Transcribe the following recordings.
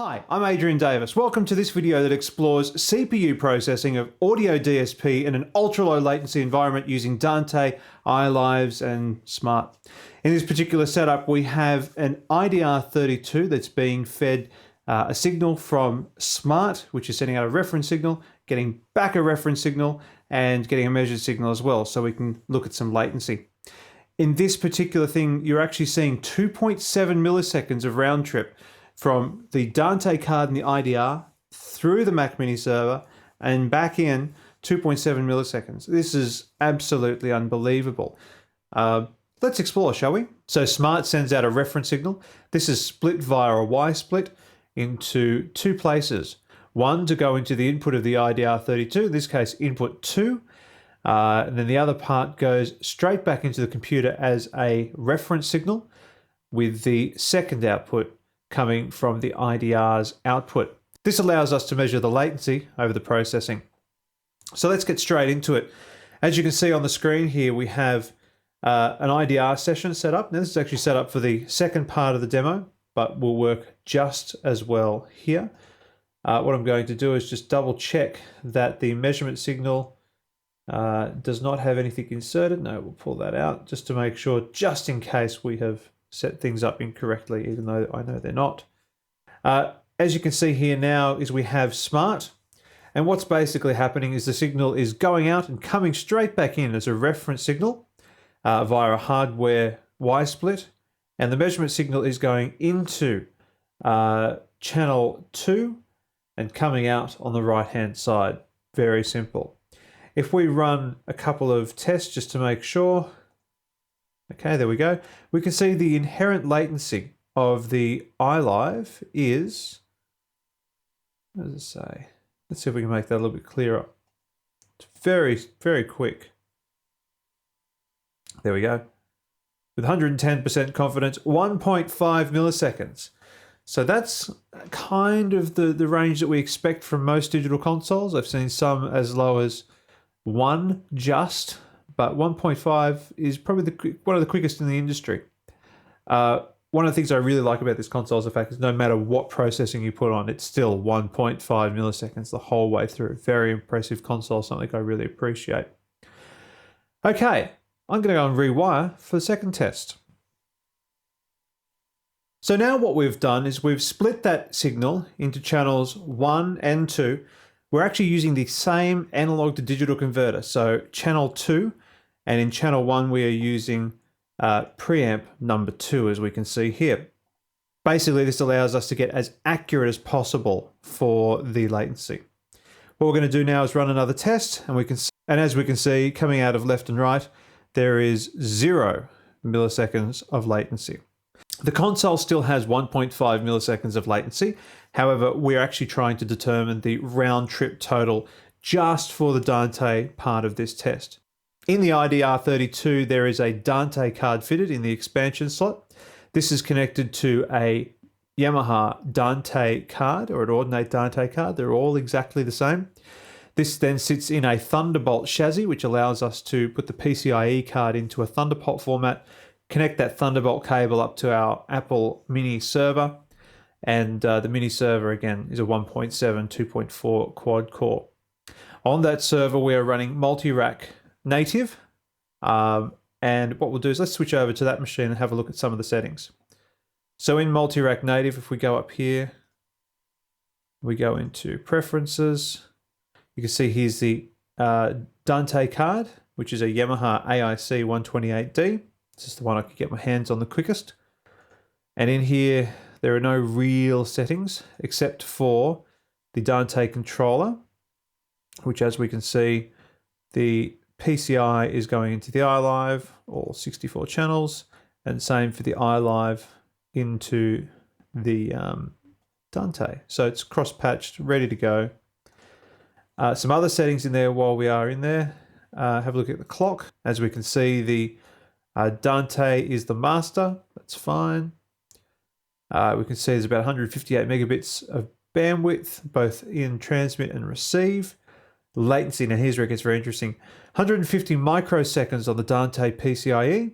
Hi, I'm Adrian Davis. Welcome to this video that explores CPU processing of audio DSP in an ultra-low latency environment using Dante, iLive+, and Smart. In this particular setup, we have an IDR32 that's being fed a signal from Smart, which is sending out a reference signal, getting back a reference signal, and getting a measured signal as well, so we can look at some latency. In this particular thing, you're actually seeing 2.7 milliseconds of round trip from the Dante card in the IDR through the Mac Mini server and back in 2.7 milliseconds. This is absolutely unbelievable. Let's explore, shall we? So Smart sends out a reference signal. This is split via a Y split into two places. One to go into the input of the IDR32, in this case input 2, and then the other part goes straight back into the computer as a reference signal with the second output coming from the IDR's output. This allows us to measure the latency over the processing. So let's get straight into it. As you can see on the screen here, we have an IDR session set up. Now this is actually set up for the second part of the demo, but will work just as well here. What I'm going to do is just double check that the measurement signal does not have anything inserted. No, we'll pull that out just to make sure, just in case we have set things up incorrectly, even though I know they're not. As you can see here now is we have Smart, and what's basically happening is the signal is going out and coming straight back in as a reference signal via a hardware Y split, and the measurement signal is going into channel 2 and coming out on the right hand side. Very simple. If we run a couple of tests just to make sure, okay, there we go. We can see the inherent latency of the iLive is, what does it say? Let's see if we can make that a little bit clearer. It's very, very quick. There we go. With 110% confidence, 1.5 milliseconds. So that's kind of the range that we expect from most digital consoles. I've seen some as low as 1 just, but 1.5 is probably one of the quickest in the industry. One of the things I really like about this console is the fact that no matter what processing you put on, it's still 1.5 milliseconds the whole way through. Very impressive console, something I really appreciate. Okay, I'm going to go and rewire for the second test. So now what we've done is we've split that signal into channels 1 and 2. We're actually using the same analog to digital converter. So channel 2, and in channel 1 we are using preamp number 2, as we can see here. Basically this allows us to get as accurate as possible for the latency. What we're going to do now is run another test, and as we can see coming out of left and right, there is 0 milliseconds of latency. The console still has 1.5 milliseconds of latency. However, we're actually trying to determine the round trip total just for the Dante part of this test. In the IDR32, there is a Dante card fitted in the expansion slot. This is connected to a Yamaha Dante card or an ordinate Dante card. They're all exactly the same. This then sits in a Thunderbolt chassis, which allows us to put the PCIe card into a Thunderbolt format, connect that Thunderbolt cable up to our Apple Mini server, and the Mini server again is a 1.7 2.4 quad core. On that server we are running Multirack native, and what we'll do is let's switch over to that machine and have a look at some of the settings. So in Multirack native, if we go up here, we go into preferences, you can see here's the Dante card, which is a Yamaha AIC 128D. This is the one I could get my hands on the quickest. And in here, there are no real settings except for the Dante controller, which, as we can see, the PCI is going into the iLive, all 64 channels, and same for the iLive into the Dante. So it's cross-patched, ready to go. Some other settings in there while we are in there. Have a look at the clock. As we can see, the Dante is the master. That's fine. We can see there's about 158 megabits of bandwidth, both in transmit and receive. Latency, now here's where it gets very interesting. 150 microseconds on the Dante PCIe,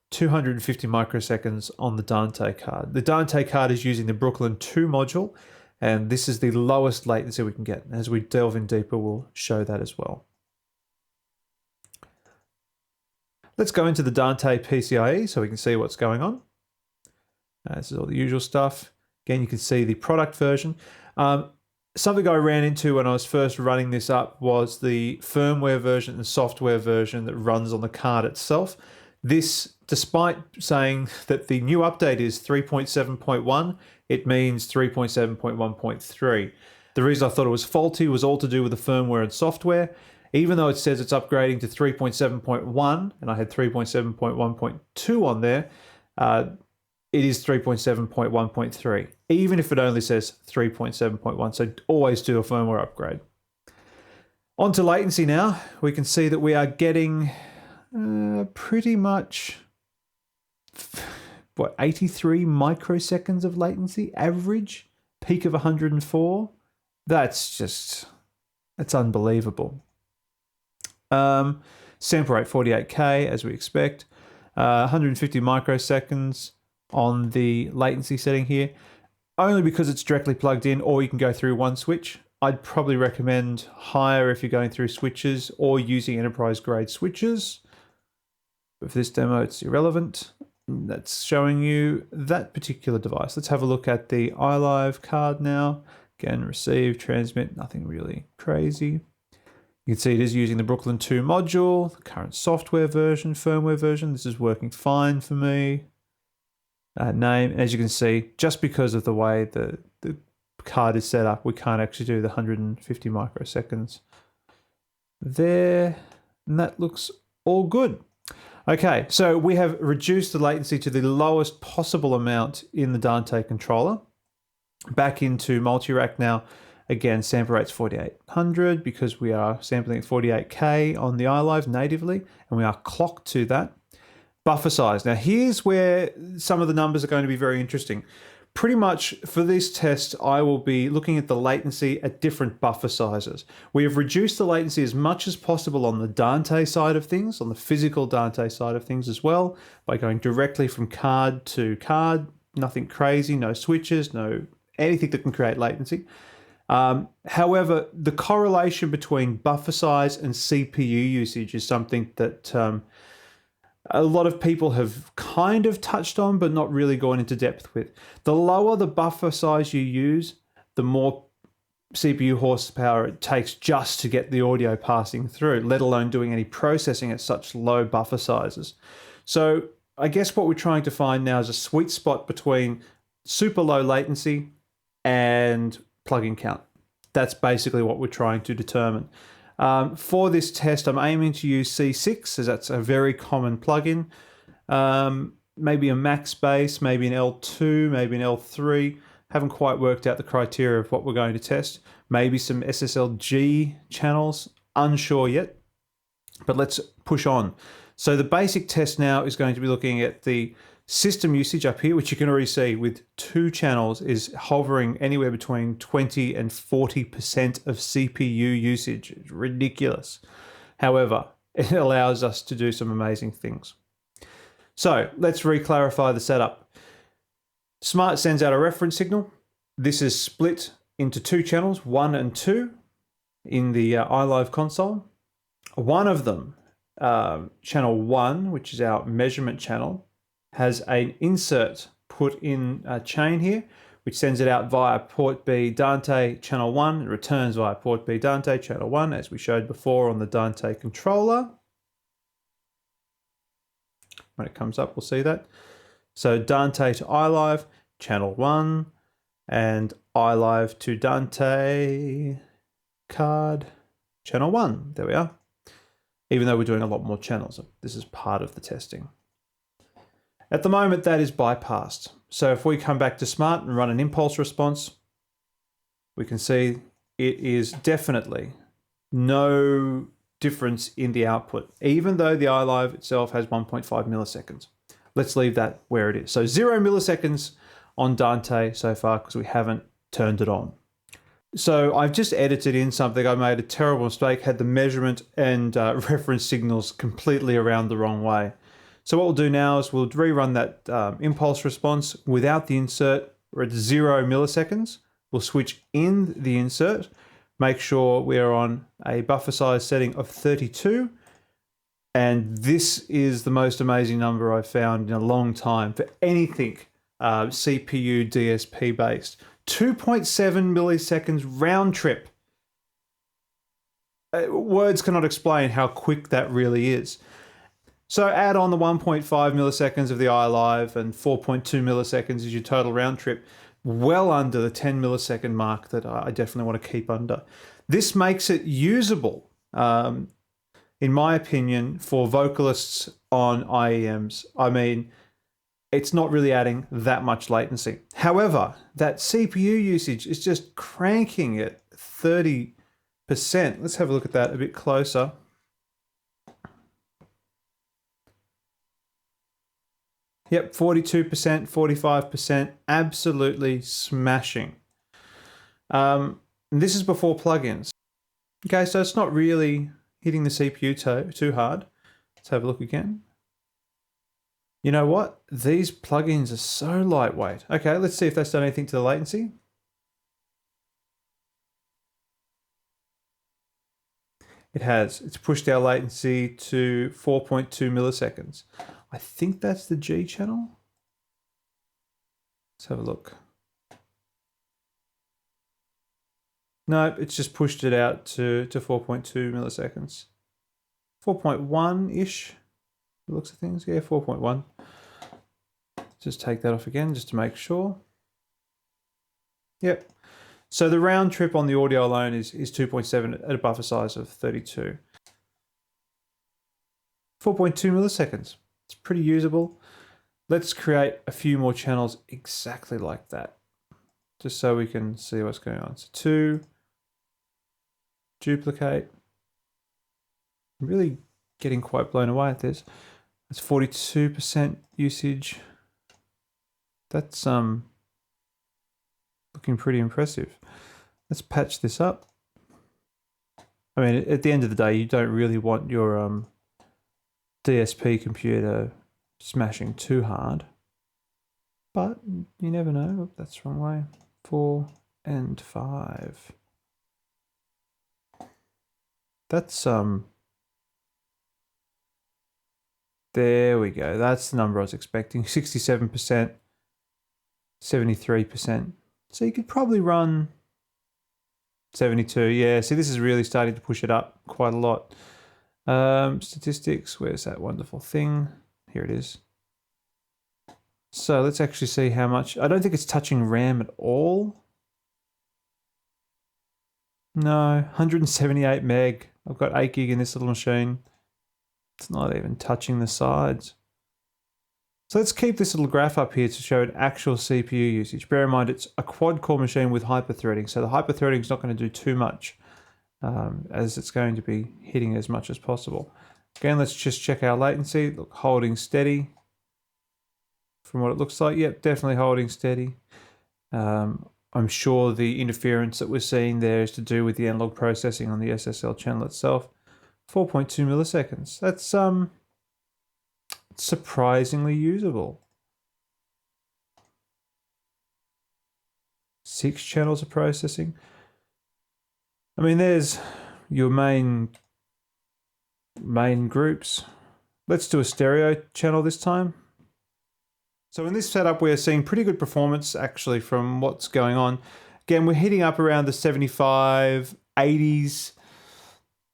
250 microseconds on the Dante card. The Dante card is using the Brooklyn 2 module, And this is the lowest latency we can get. As we delve in deeper, we'll show that as well. Let's go into the Dante PCIe so we can see what's going on. This is all the usual stuff. Again, you can see the product version. Something I ran into when I was first running this up was the firmware version and software version that runs on the card itself. This, despite saying that the new update is 3.7.1, it means 3.7.1.3. The reason I thought it was faulty was all to do with the firmware and software. Even though it says it's upgrading to 3.7.1, and I had 3.7.1.2 on there, it is 3.7.1.3, even if it only says 3.7.1. So always do a firmware upgrade. On to latency now. We can see that we are getting pretty much, 83 microseconds of latency average, peak of 104. That's unbelievable. Sample rate 48K as we expect, 150 microseconds on the latency setting here, only because it's directly plugged in, or you can go through one switch. I'd probably recommend higher if you're going through switches or using enterprise grade switches. But for this demo, it's irrelevant. That's showing you that particular device. Let's have a look at the iLive card now. Again, receive, transmit, nothing really crazy. You can see it is using the Brooklyn 2 module, the current software version, firmware version. This is working fine for me. Name, and as you can see, just because of the way the card is set up, we can't actually do the 150 microseconds there. And that looks all good. Okay, so we have reduced the latency to the lowest possible amount in the Dante controller. Back into Multirack now. Again, sample rate's 4800 because we are sampling at 48K on the iLive natively, and we are clocked to that. Buffer size. Now here's where some of the numbers are going to be very interesting. Pretty much for this test, I will be looking at the latency at different buffer sizes. We have reduced the latency as much as possible on the Dante side of things, on the physical Dante side of things as well, by going directly from card to card. Nothing crazy, no switches, no anything that can create latency. However, the correlation between buffer size and CPU usage is something that a lot of people have kind of touched on, but not really gone into depth with. The lower the buffer size you use, the more CPU horsepower it takes just to get the audio passing through, let alone doing any processing at such low buffer sizes. So I guess what we're trying to find now is a sweet spot between super low latency and plugin count. That's basically what we're trying to determine. For this test, I'm aiming to use C6, as that's a very common plugin. Maybe a max bass, maybe an L2, maybe an L3. Haven't quite worked out the criteria of what we're going to test. Maybe some SSLG channels, unsure yet. But let's push on. So the basic test now is going to be looking at the system usage up here, which you can already see with 2 channels is hovering anywhere between 20 and 40% of CPU usage. It's ridiculous. However, it allows us to do some amazing things. So let's re-clarify the setup. Smart sends out a reference signal. This is split into 2 channels, 1 and 2, in the iLive console. One of them, channel 1, which is our measurement channel, has an insert put in a chain here, which sends it out via port B Dante channel 1, and returns via port B Dante channel 1, as we showed before on the Dante controller. When it comes up, we'll see that. So Dante to iLive, channel 1, and iLive to Dante card, channel 1. There we are. Even though we're doing a lot more channels, this is part of the testing. At the moment, that is bypassed. So if we come back to Smart and run an impulse response, we can see it is definitely no difference in the output, even though the iLive itself has 1.5 milliseconds. Let's leave that where it is. So 0 milliseconds on Dante so far because we haven't turned it on. So I've just edited in something. I made a terrible mistake, had the measurement and reference signals completely around the wrong way. So what we'll do now is we'll rerun that impulse response without the insert. We're at 0 milliseconds. we'll switch in the insert, make sure we are on a buffer size setting of 32. And this is the most amazing number I've found in a long time for anything CPU DSP based. 2.7 milliseconds round trip. Words cannot explain how quick that really is. So add on the 1.5 milliseconds of the iLive and 4.2 milliseconds is your total round trip, well under the 10 millisecond mark that I definitely want to keep under. This makes it usable, in my opinion, for vocalists on IEMs. I mean, it's not really adding that much latency. However, that CPU usage is just cranking at 30%. Let's have a look at that a bit closer. Yep, 42%, 45%, absolutely smashing. This is before plugins. Okay, so it's not really hitting the CPU too hard. Let's have a look again. You know what? These plugins are so lightweight. Okay, let's see if that's done anything to the latency. It has. It's pushed our latency to 4.2 milliseconds. I think that's the G channel. Let's have a look. No, it's just pushed it out to 4.2 milliseconds. 4.1-ish, the looks of things. Yeah, 4.1. Just take that off again just to make sure. Yep. So the round trip on the audio alone is 2.7 at a buffer size of 32. 4.2 milliseconds. It's pretty usable. Let's create a few more channels exactly like that, just so we can see what's going on. So 2, duplicate. I'm really getting quite blown away at this. That's 42% usage. That's looking pretty impressive. Let's patch this up. I mean, at the end of the day, you don't really want your DSP computer smashing too hard, but you never know. Oop, that's the wrong way. 4 and 5. That's there we go. That's the number I was expecting. 67%, 73%. So you could probably run 72. Yeah, see, this is really starting to push it up quite a lot. Statistics, where's that wonderful thing? Here it is. So let's actually see how much. I don't think it's touching RAM at all. No, 178 meg. I've got 8 gig in this little machine. It's not even touching the sides. So let's keep this little graph up here to show an actual CPU usage. Bear in mind, it's a quad-core machine with hyper-threading, so the hyper-threading is not going to do too much, as it's going to be hitting as much as possible. Again, let's just check our latency. Look, holding steady. From what it looks like, yep, definitely holding steady. I'm sure the interference that we're seeing there is to do with the analog processing on the SSL channel itself. 4.2 milliseconds. That's surprisingly usable. 6 channels of processing. I mean, there's your main groups. Let's do a stereo channel this time. So in this setup, we're seeing pretty good performance actually from what's going on. Again, we're hitting up around the 75, 80s.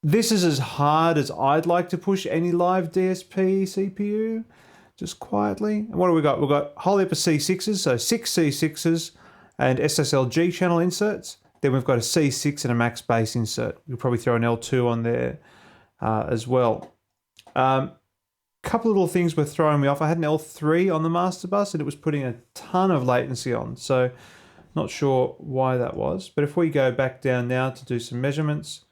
This is as hard as I'd like to push any live DSP CPU, just quietly. And what do we got? We've got a whole heap of C6s, so 6 C6s and SSLG channel inserts. Then we've got a C6 and a max bass insert. We'll probably throw an L2 on there as well. Couple of little things were throwing me off. I had an L3 on the master bus and it was putting a ton of latency on. So not sure why that was. But if we go back down now to do some measurements,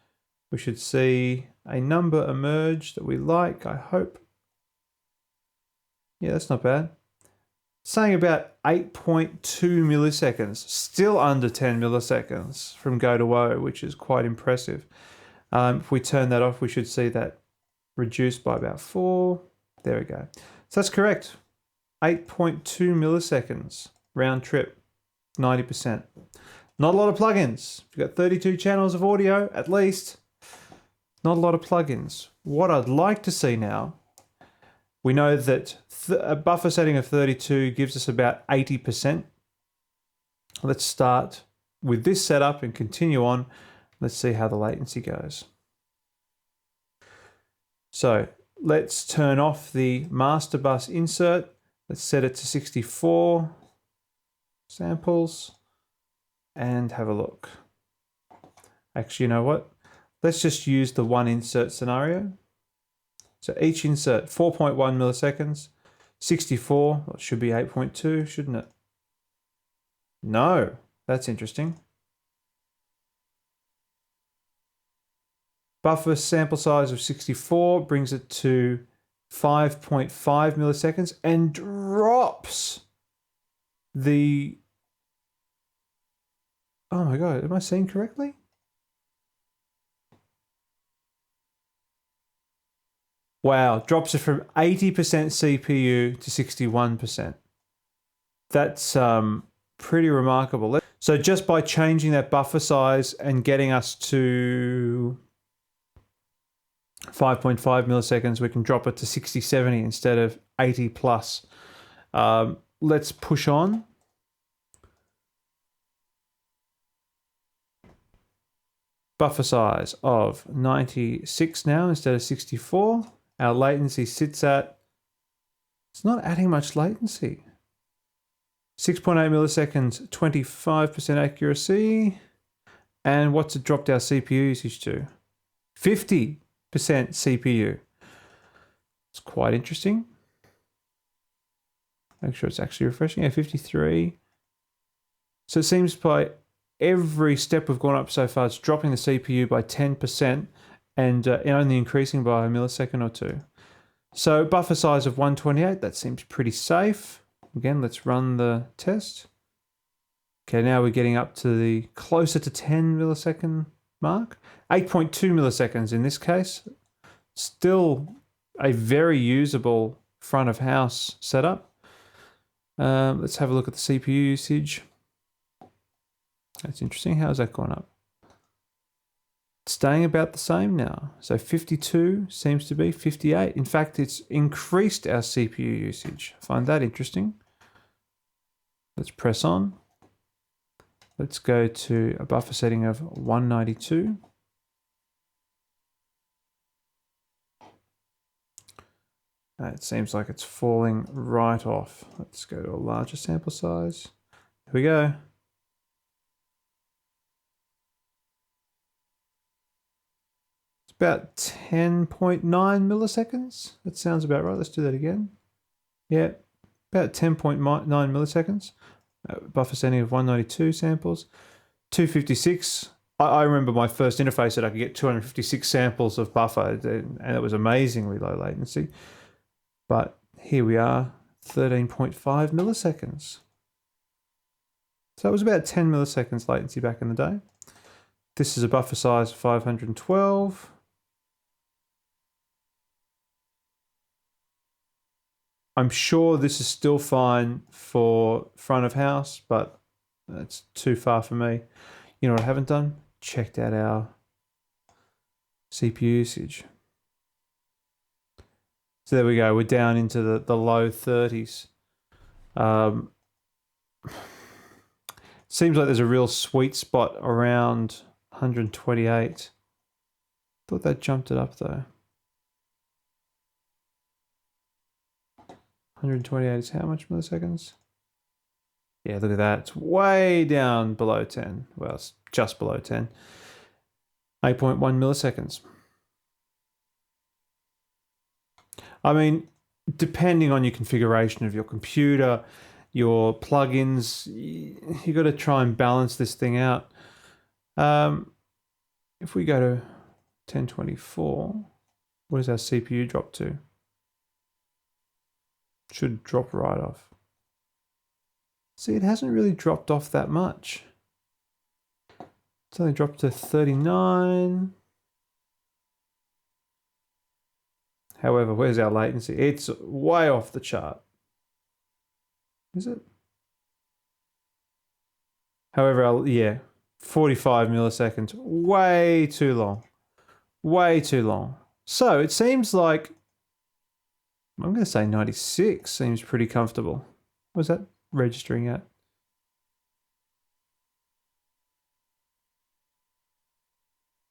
we should see a number emerge that we like, I hope. Yeah, that's not bad. Saying about 8.2 milliseconds, still under 10 milliseconds from go to woe, which is quite impressive. If we turn that off, we should see that reduced by about 4. There we go. So that's correct. 8.2 milliseconds round trip, 90%. Not a lot of plugins. We've got 32 channels of audio, at least. Not a lot of plugins. What I'd like to see now, we know that a buffer setting of 32 gives us about 80%. Let's start with this setup and continue on. Let's see how the latency goes. So let's turn off the master bus insert. Let's set it to 64 samples and have a look. Actually, you know what? Let's just use the one insert scenario. So each insert, 4.1 milliseconds, 64, well, it should be 8.2, shouldn't it? No, that's interesting. Buffer sample size of 64 brings it to 5.5 milliseconds and drops the... Oh my God, am I seeing correctly? Wow, drops it from 80% CPU to 61%. That's pretty remarkable. So just by changing that buffer size and getting us to 5.5 milliseconds, we can drop it to 60, 70 instead of 80 plus. Let's push on. Buffer size of 96 now instead of 64. Our latency sits at, it's not adding much latency. 6.8 milliseconds, 25% accuracy. And what's it dropped our CPU usage to? 50% CPU. It's quite interesting. Make sure it's actually refreshing. Yeah, 53. So it seems by every step we've gone up so far, it's dropping the CPU by 10% and only increasing by a millisecond or two. So buffer size of 128, that seems pretty safe. Again, let's run the test. Okay, now we're getting up to the closer to 10 millisecond mark. 8.2 milliseconds in this case. Still a very usable front of house setup. Let's have a look at the CPU usage. That's interesting. How's that gone up? It's staying about the same now. So 52 seems to be 58. In fact, it's increased our CPU usage. I find that interesting. Let's press on. Let's go to a buffer setting of 192. It seems like it's falling right off. Let's go to a larger sample size. Here we go. It's about 10.9 milliseconds. That sounds about right. Let's do that again. Yeah, about 10.9 milliseconds. Buffer setting of 192 samples. 256. I remember my first interface that I could get 256 samples of buffer, and it was amazingly low latency. But here we are, 13.5 milliseconds. So it was about 10 milliseconds latency back in the day. This is a buffer size of 512. I'm sure this is still fine for front of house, but it's too far for me. You know what I haven't done? Checked out our CPU usage. So there we go. We're down into the low 30s. Seems like there's a real sweet spot around 128. Thought that jumped it up though. 128 is how much milliseconds? Yeah, look at that. It's way down below 10. Well, it's just below 10. 8.1 milliseconds. I mean, depending on your configuration of your computer, your plugins, you got to try and balance this thing out. If we go to 1024, what does our CPU drop to? Should drop right off. See, it hasn't really dropped off that much. It's only dropped to 39. However, where's our latency? It's way off the chart. Is it? However, yeah, 45 milliseconds. Way too long. Way too long. So it seems like, I'm going to say 96 seems pretty comfortable. What's that registering at?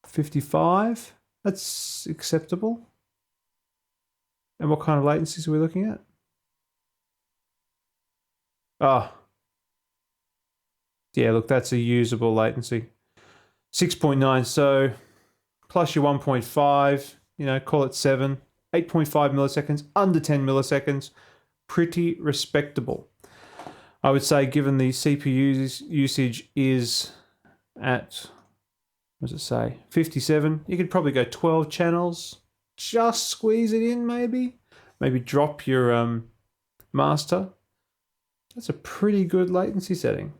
$55. That's acceptable. And what kind of latencies are we looking at? Oh. Yeah, look, that's a usable latency. 6.9, so plus your 1.5, you know, call it 7. 8.5 milliseconds, under 10 milliseconds. Pretty respectable. I would say, given the CPU usage is at, what does it say, 57, you could probably go 12 channels. Just squeeze it in, maybe. Maybe drop your master. That's a pretty good latency setting.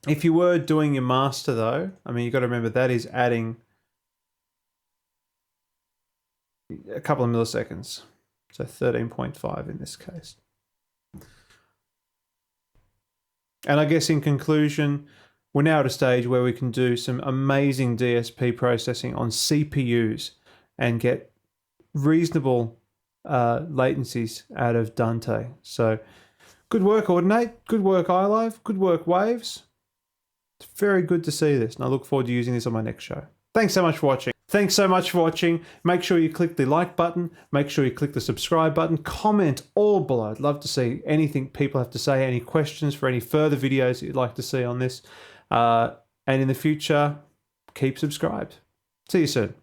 If you were doing your master though, I mean, you've got to remember that is adding a couple of milliseconds. So 13.5 in this case. And I guess in conclusion, we're now at a stage where we can do some amazing DSP processing on CPUs and get reasonable latencies out of Dante. So good work, Audinate. Good work, iLive. Good work, Waves. It's very good to see this, and I look forward to using this on my next show. Thanks so much for watching. Thanks so much for watching. Make sure you click the like button. Make sure you click the subscribe button. Comment all below. I'd love to see anything people have to say, any questions for any further videos that you'd like to see on this. And in the future, keep subscribed. See you soon.